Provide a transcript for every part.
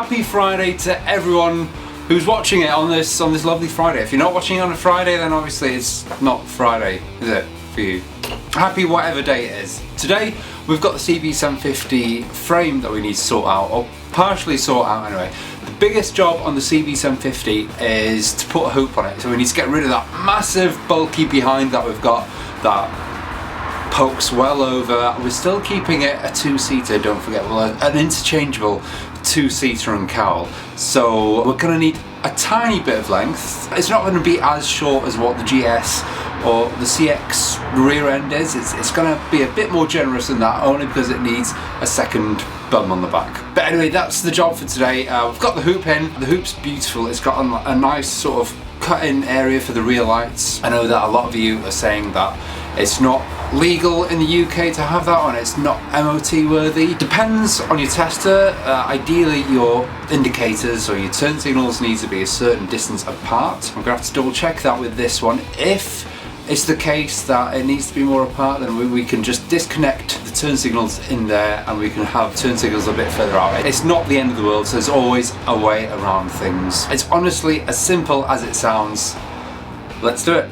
happy Friday to everyone who's watching it on this lovely Friday. If you're not watching it on a Friday, then obviously it's not Friday, is it, for you? Happy whatever day it is. Today we've got the CB750 frame that we need to sort out, or partially sort out anyway. The biggest job on the CB750 is to put a hoop on it, so we need to get rid of that massive bulky behind that we've got that pokes well over. We're still keeping it a two-seater, don't forget, well, an interchangeable two-seater and cowl, so we're going to need a tiny bit of length. It's not going to be as short as what the GS or the CX rear end is. It's going to be a bit more generous than that, only because it needs a second bum on the back. But anyway, that's the job for today. We've got the hoop in. The hoop's beautiful. It's got a nice sort of cut-in area for the rear lights. I know that a lot of you are saying that it's not legal in the UK to have that on, it's not MOT worthy. Depends on your tester. Ideally your indicators or your turn signals need to be a certain distance apart. I'm going to have to double check that with this one. If it's the case that it needs to be more apart, then we can just disconnect the turn signals in there and we can have turn signals a bit further out. It's not the end of the world, so there's always a way around things. It's honestly as simple as it sounds. Let's do it.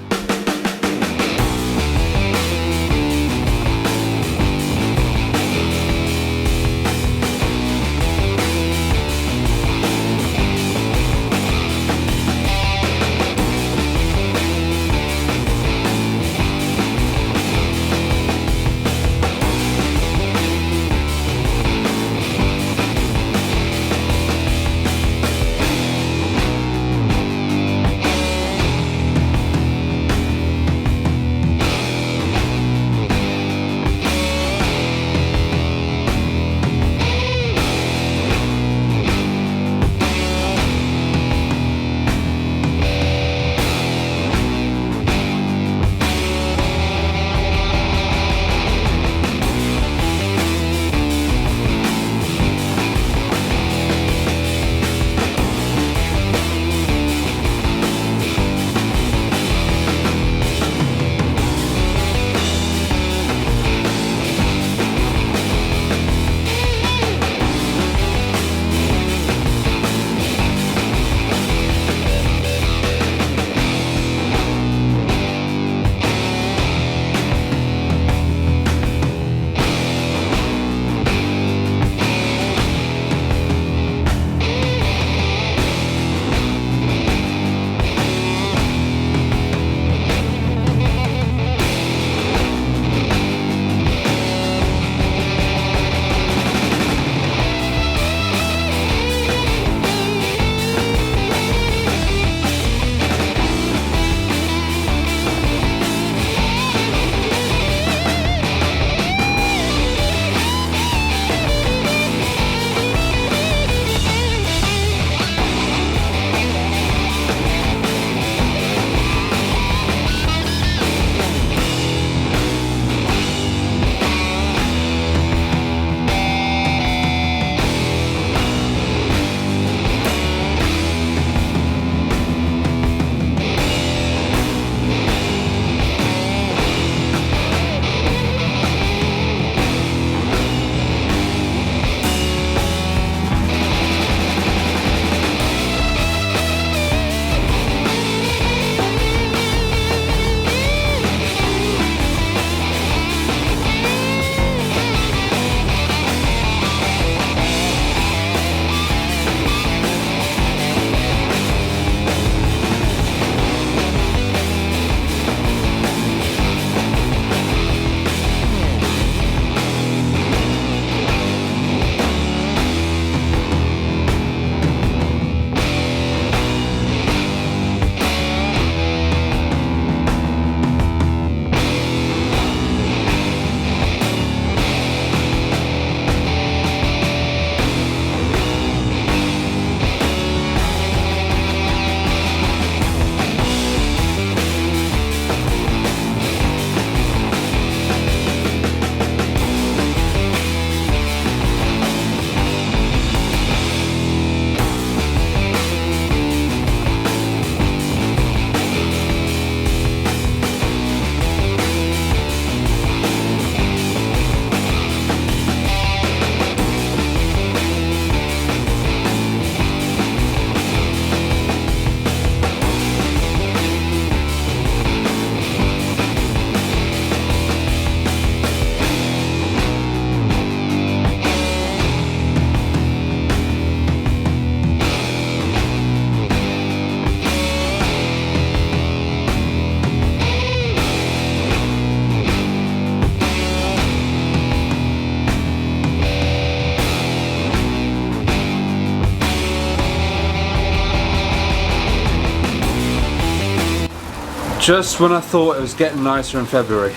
Just when I thought it was getting nicer in February.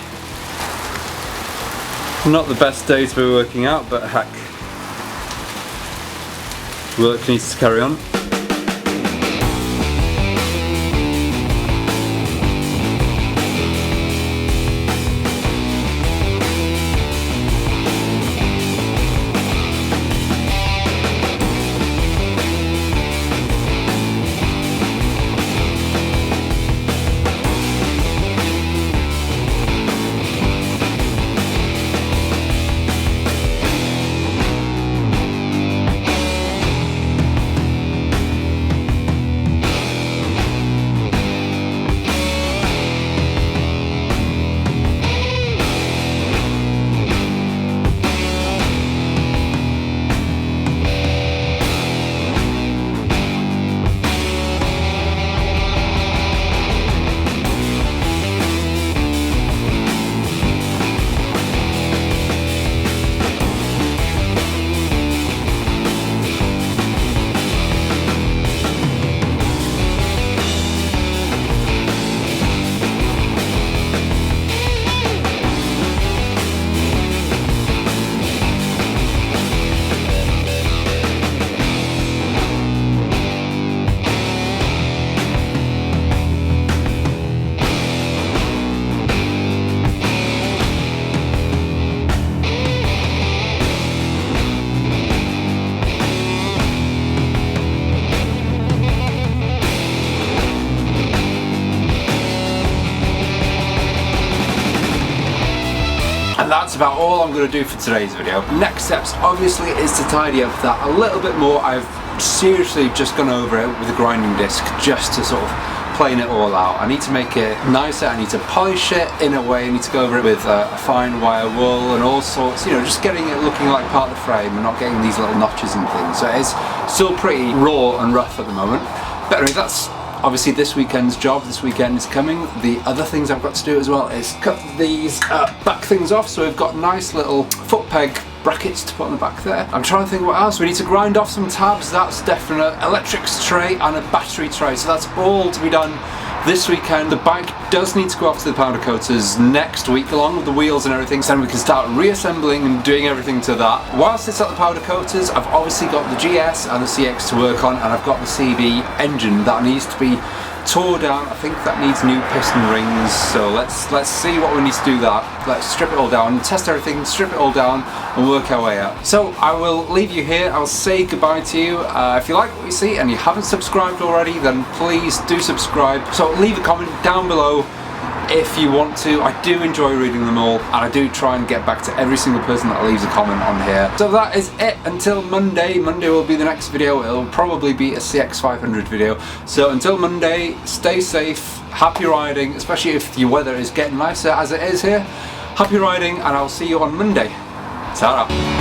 Not the best day to be working out, but heck, work needs to carry on. And that's about all I'm going to do for today's video. Next steps obviously is to tidy up that a little bit more. I've seriously just gone over it with a grinding disc just to sort of plane it all out. I need to make it nicer, I need to polish it in a way, I need to go over it with a fine wire wool and all sorts, you know, just getting it looking like part of the frame and not getting these little notches and things. So it's still pretty raw and rough at the moment. But anyway, that's obviously this weekend's job. This weekend is coming. The other things I've got to do as well is cut these back things off, so we've got nice little foot peg brackets to put on the back there. I'm trying to think what else. We need to grind off some tabs, that's definite. Electrics tray and a battery tray, so that's all to be done this weekend. The bike does need to go off to the powder coaters next week along with the wheels and everything, so then we can start reassembling and doing everything to that. Whilst it's at the powder coaters, I've obviously got the GS and the CX to work on, and I've got the CB engine that needs to be tore down. I think that needs new piston rings, so let's see what we need to do that. Let's strip it all down, test everything, strip it all down and work our way up. So I will leave you here. I'll say goodbye to you. If you like what you see and you haven't subscribed already, then please do subscribe. So leave a comment down below if you want to. I do enjoy reading them all, and I do try and get back to every single person that leaves a comment on here. So that is it until Monday. Monday will be the next video. It'll probably be a CX500 video. So until Monday, stay safe, happy riding, especially if your weather is getting nicer as it is here. Happy riding, and I'll see you on Monday. Ta-ra.